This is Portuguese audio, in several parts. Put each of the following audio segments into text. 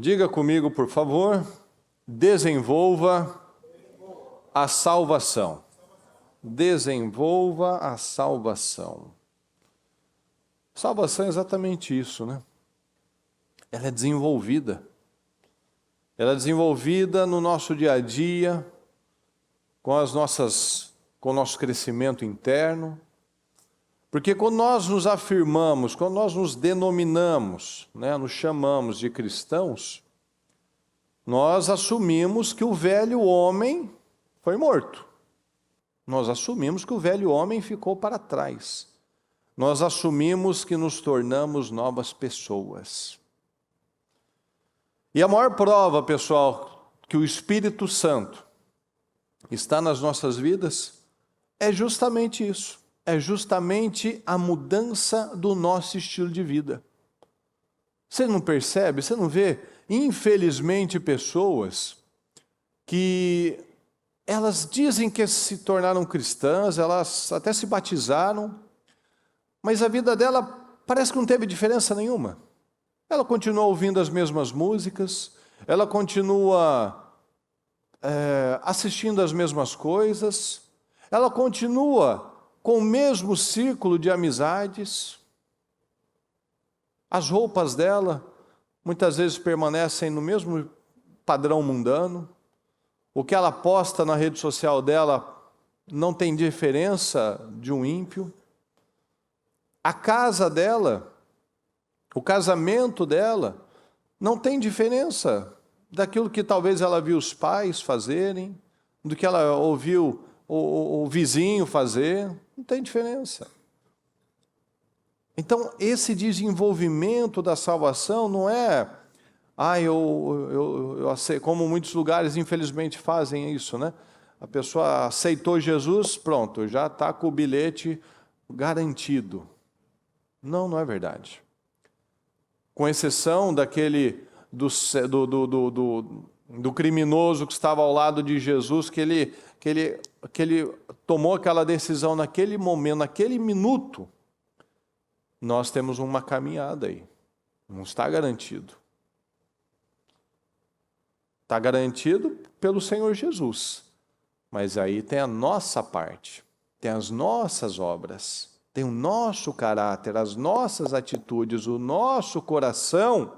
Diga comigo, por favor, desenvolva a salvação. Desenvolva a salvação. Salvação é exatamente isso, né? Ela é desenvolvida. Ela é desenvolvida no nosso dia a dia, com o nosso crescimento interno. Porque quando nós nos afirmamos, quando nós nos denominamos, nos chamamos de cristãos, nós assumimos que o velho homem foi morto. Nós assumimos que o velho homem ficou para trás. Nós assumimos que nos tornamos novas pessoas. E a maior prova, pessoal, que o Espírito Santo está nas nossas vidas, é justamente isso. É justamente a mudança do nosso estilo de vida. Você não percebe, você não vê, infelizmente, pessoas que elas dizem que se tornaram cristãs, elas até se batizaram, mas a vida dela parece que não teve diferença nenhuma. Ela continua ouvindo as mesmas músicas, ela continua assistindo as mesmas coisas, ela continua com o mesmo círculo de amizades. As roupas dela muitas vezes permanecem no mesmo padrão mundano. O que ela posta na rede social dela não tem diferença de um ímpio. A casa dela, o casamento dela, não tem diferença daquilo que talvez ela viu os pais fazerem, do que ela ouviu o vizinho fazer, não tem diferença. Então, esse desenvolvimento da salvação não é, eu aceito, como muitos lugares infelizmente fazem isso, né? A pessoa aceitou Jesus, pronto, já está com o bilhete garantido. Não, não é verdade. Com exceção daquele do criminoso que estava ao lado de Jesus, que ele tomou aquela decisão naquele momento, naquele minuto, nós temos uma caminhada aí. Não está garantido. Está garantido pelo Senhor Jesus. Mas aí tem a nossa parte, tem as nossas obras, tem o nosso caráter, as nossas atitudes, o nosso coração,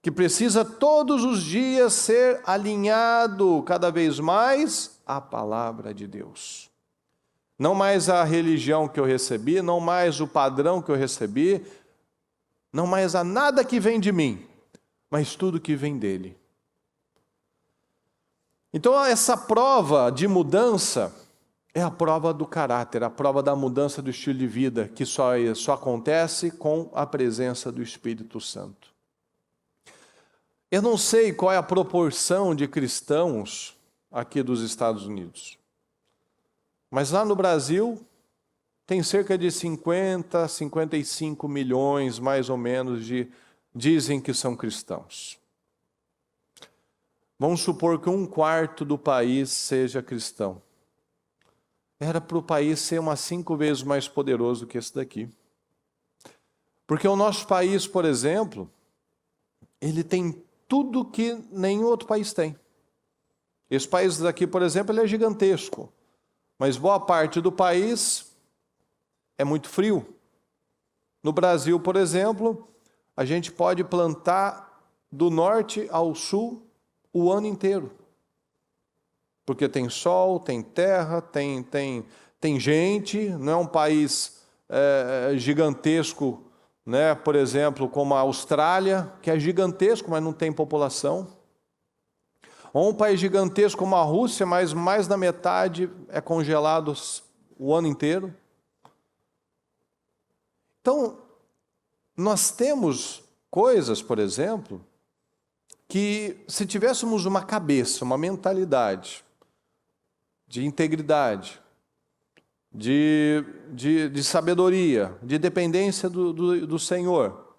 que precisa todos os dias ser alinhado cada vez mais à palavra de Deus. Não mais a religião que eu recebi, não mais o padrão que eu recebi, não mais a nada que vem de mim, mas tudo que vem dele. Então essa prova de mudança é a prova do caráter, a prova da mudança do estilo de vida, que só acontece com a presença do Espírito Santo. Eu não sei qual é a proporção de cristãos aqui dos Estados Unidos. Mas lá no Brasil, tem cerca de 50, 55 milhões, mais ou menos, dizem que são cristãos. Vamos supor que 1/4 do país seja cristão. Era para o país ser umas 5 vezes mais poderoso que esse daqui. Porque o nosso país, por exemplo, ele tem tudo que nenhum outro país tem. Esse país daqui, por exemplo, ele é gigantesco. Mas boa parte do país é muito frio. No Brasil, por exemplo, a gente pode plantar do norte ao sul o ano inteiro. Porque tem sol, tem terra, tem gente, não é um país gigantesco, né? Por exemplo, como a Austrália, que é gigantesco, mas não tem população. Ou um país gigantesco como a Rússia, mas mais da metade é congelado o ano inteiro. Então, nós temos coisas, por exemplo, que se tivéssemos uma cabeça, uma mentalidade de integridade, de sabedoria, de dependência do Senhor,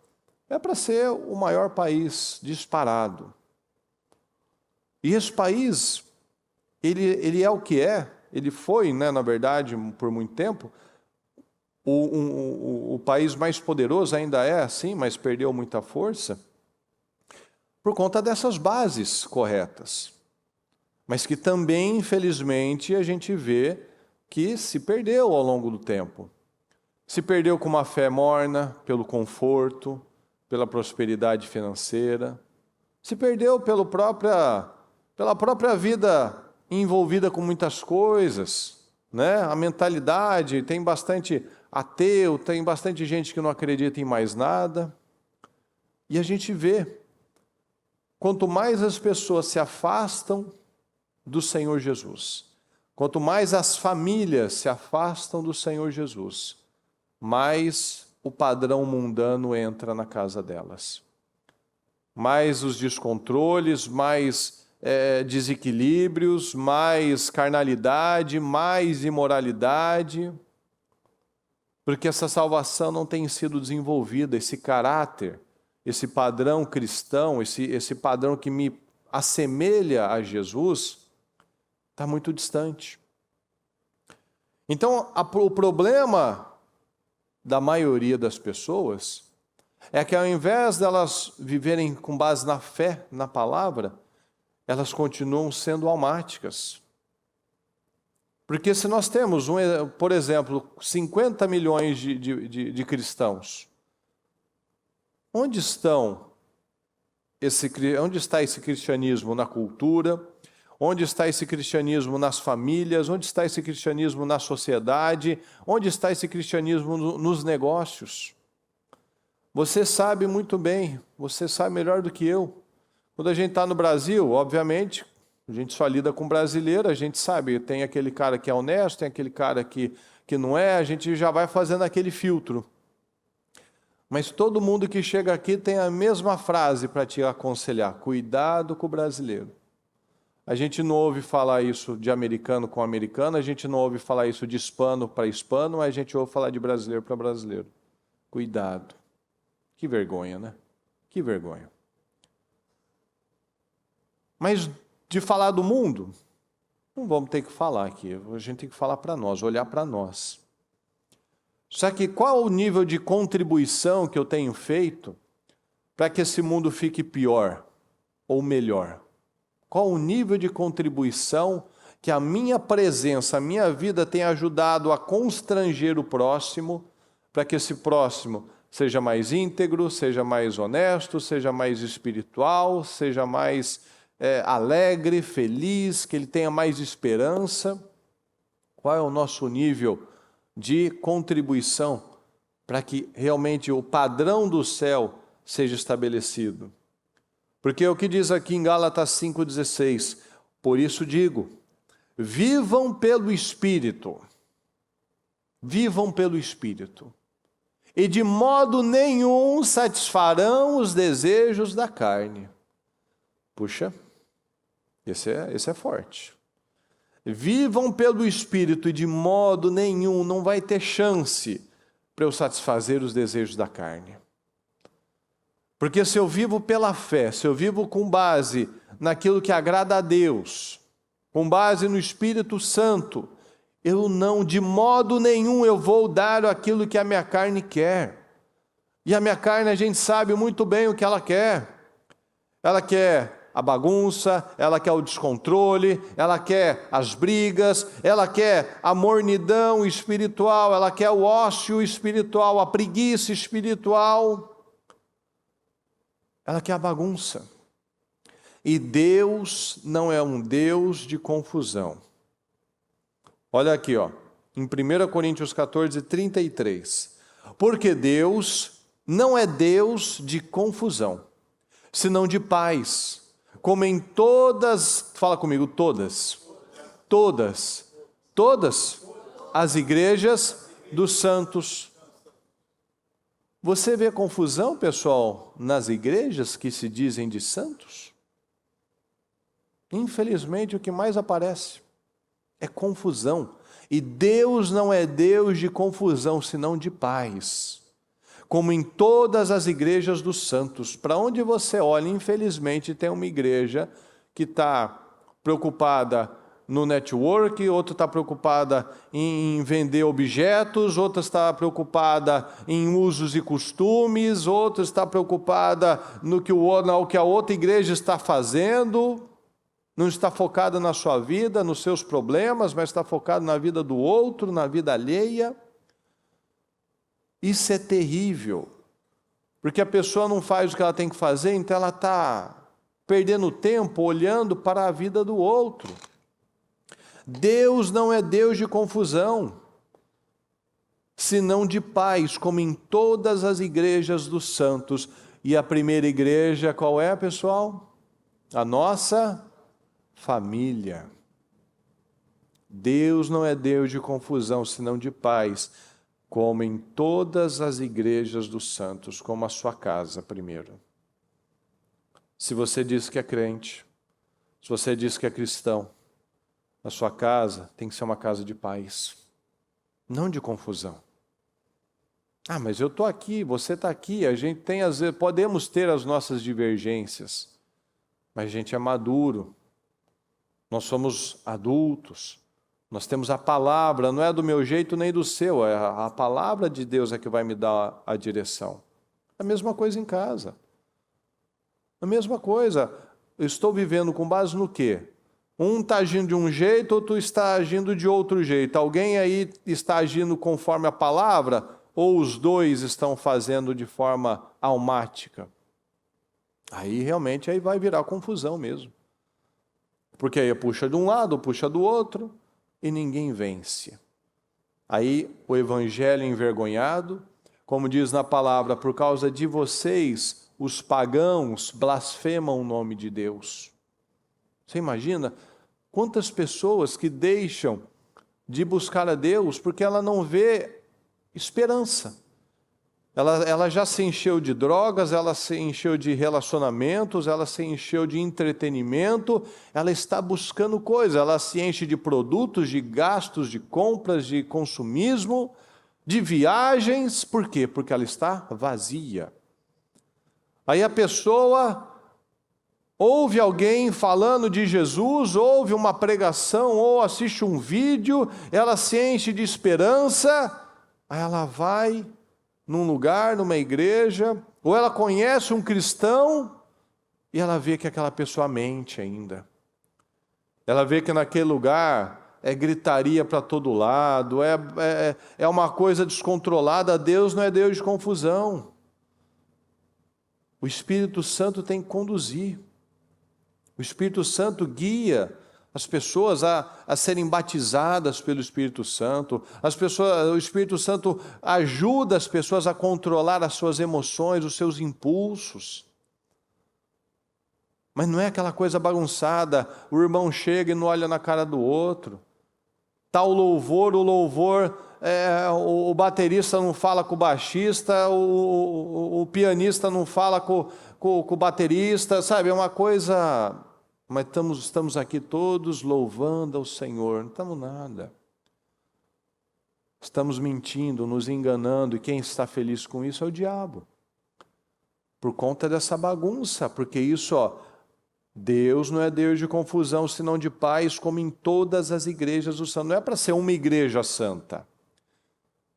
é para ser o maior país disparado. E esse país, ele é o que é, ele foi, na verdade, por muito tempo, o país mais poderoso, ainda é assim, mas perdeu muita força. por conta dessas bases corretas. Mas que também, infelizmente, a gente vê que se perdeu ao longo do tempo. Se perdeu com uma fé morna, pelo conforto, pela prosperidade financeira. Se perdeu pela própria vida envolvida com muitas coisas, né? A mentalidade, tem bastante ateu, tem bastante gente que não acredita em mais nada. E a gente vê, quanto mais as pessoas se afastam do Senhor Jesus, quanto mais as famílias se afastam do Senhor Jesus, mais o padrão mundano entra na casa delas. Mais os descontroles, mais desequilíbrios, mais carnalidade, mais imoralidade, porque essa salvação não tem sido desenvolvida, esse caráter, esse padrão cristão, esse padrão que me assemelha a Jesus, está muito distante. Então, o problema da maioria das pessoas é que ao invés delas viverem com base na fé, na palavra, elas continuam sendo almáticas. Porque se nós temos, por exemplo, 50 milhões de cristãos, onde está esse cristianismo na cultura? Onde está esse cristianismo nas famílias? Onde está esse cristianismo na sociedade? Onde está esse cristianismo nos negócios? Você sabe muito bem, você sabe melhor do que eu. Quando a gente está no Brasil, obviamente, a gente só lida com brasileiro, a gente sabe, tem aquele cara que é honesto, tem aquele cara que não é, a gente já vai fazendo aquele filtro. Mas todo mundo que chega aqui tem a mesma frase para te aconselhar: cuidado com o brasileiro. A gente não ouve falar isso de americano com americano, a gente não ouve falar isso de hispano para hispano, mas a gente ouve falar de brasileiro para brasileiro. Cuidado. Que vergonha, né? Que vergonha. Mas de falar do mundo, não vamos ter que falar aqui, a gente tem que falar para nós, olhar para nós. Só que qual o nível de contribuição que eu tenho feito para que esse mundo fique pior ou melhor? Qual o nível de contribuição que a minha presença, a minha vida tem ajudado a constranger o próximo, para que esse próximo seja mais íntegro, seja mais honesto, seja mais espiritual, seja mais alegre, feliz, que ele tenha mais esperança? Qual é o nosso nível de contribuição para que realmente o padrão do céu seja estabelecido? Porque o que diz aqui em Gálatas 5,16, por isso digo, vivam pelo Espírito, e de modo nenhum satisfarão os desejos da carne. Puxa, esse é forte. Vivam pelo Espírito e de modo nenhum não vai ter chance para eu satisfazer os desejos da carne. Porque se eu vivo pela fé, se eu vivo com base naquilo que agrada a Deus, com base no Espírito Santo, eu não, de modo nenhum, eu vou dar aquilo que a minha carne quer. E a minha carne, a gente sabe muito bem o que ela quer. Ela quer a bagunça, ela quer o descontrole, ela quer as brigas, ela quer a mornidão espiritual, ela quer o ócio espiritual, a preguiça espiritual. Ela quer a bagunça. E Deus não é um Deus de confusão. Olha aqui, em 1 Coríntios 14, 33. Porque Deus não é Deus de confusão, senão de paz, como em todas, fala comigo, todas as igrejas dos santos. Você vê confusão, pessoal, nas igrejas que se dizem de santos? Infelizmente, o que mais aparece é confusão. E Deus não é Deus de confusão, senão de paz. Como em todas as igrejas dos santos. Para onde você olha, infelizmente, tem uma igreja que está preocupada no network, outra está preocupada em vender objetos, outra está preocupada em usos e costumes, outra está preocupada no que a outra igreja está fazendo, não está focada na sua vida, nos seus problemas, mas está focada na vida do outro, na vida alheia. Isso é terrível, porque a pessoa não faz o que ela tem que fazer, então ela está perdendo tempo olhando para a vida do outro. Deus não é Deus de confusão, senão de paz, como em todas as igrejas dos santos. E a primeira igreja, qual é, pessoal? A nossa família. Deus não é Deus de confusão, senão de paz, como em todas as igrejas dos santos, como a sua casa primeiro. Se você diz que é crente, se você diz que é cristão, a sua casa tem que ser uma casa de paz, não de confusão. Ah, mas eu estou aqui, você está aqui, a gente tem, às vezes, podemos ter as nossas divergências, mas a gente é maduro, nós somos adultos, nós temos a palavra, não é do meu jeito nem do seu, a palavra de Deus é que vai me dar a direção. A mesma coisa em casa. A mesma coisa, eu estou vivendo com base no quê? Um está agindo de um jeito, outro está agindo de outro jeito. Alguém aí está agindo conforme a palavra, ou os dois estão fazendo de forma almática? Aí realmente aí vai virar confusão mesmo. Porque aí puxa de um lado, puxa do outro, e ninguém vence. Aí o evangelho envergonhado, como diz na palavra, por causa de vocês, os pagãos blasfemam o nome de Deus. Você imagina quantas pessoas que deixam de buscar a Deus porque ela não vê esperança. Ela já se encheu de drogas, ela se encheu de relacionamentos, ela se encheu de entretenimento, ela está buscando coisas, ela se enche de produtos, de gastos, de compras, de consumismo, de viagens. Por quê? Porque ela está vazia. Aí a pessoa ouve alguém falando de Jesus, ouve uma pregação ou assiste um vídeo, ela se enche de esperança, aí ela vai num lugar, numa igreja, ou ela conhece um cristão e ela vê que aquela pessoa mente ainda. Ela vê que naquele lugar é gritaria para todo lado, é uma coisa descontrolada. Deus não é Deus de confusão. O Espírito Santo tem que conduzir. O Espírito Santo guia as pessoas a serem batizadas pelo Espírito Santo. O Espírito Santo ajuda as pessoas a controlar as suas emoções, os seus impulsos. Mas não é aquela coisa bagunçada, o irmão chega e não olha na cara do outro. Tal louvor, o baterista não fala com o baixista, o pianista não fala com o baterista, sabe? É uma coisa... Mas estamos aqui todos louvando ao Senhor, não estamos nada. Estamos mentindo, nos enganando, e quem está feliz com isso é o diabo. Por conta dessa bagunça, porque isso, Deus não é Deus de confusão, senão de paz, como em todas as igrejas do santo. Não é para ser uma igreja santa.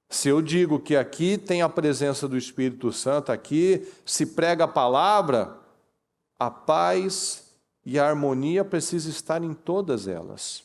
Se eu digo que aqui tem a presença do Espírito Santo, aqui se prega a palavra, a paz e a harmonia precisa estar em todas elas.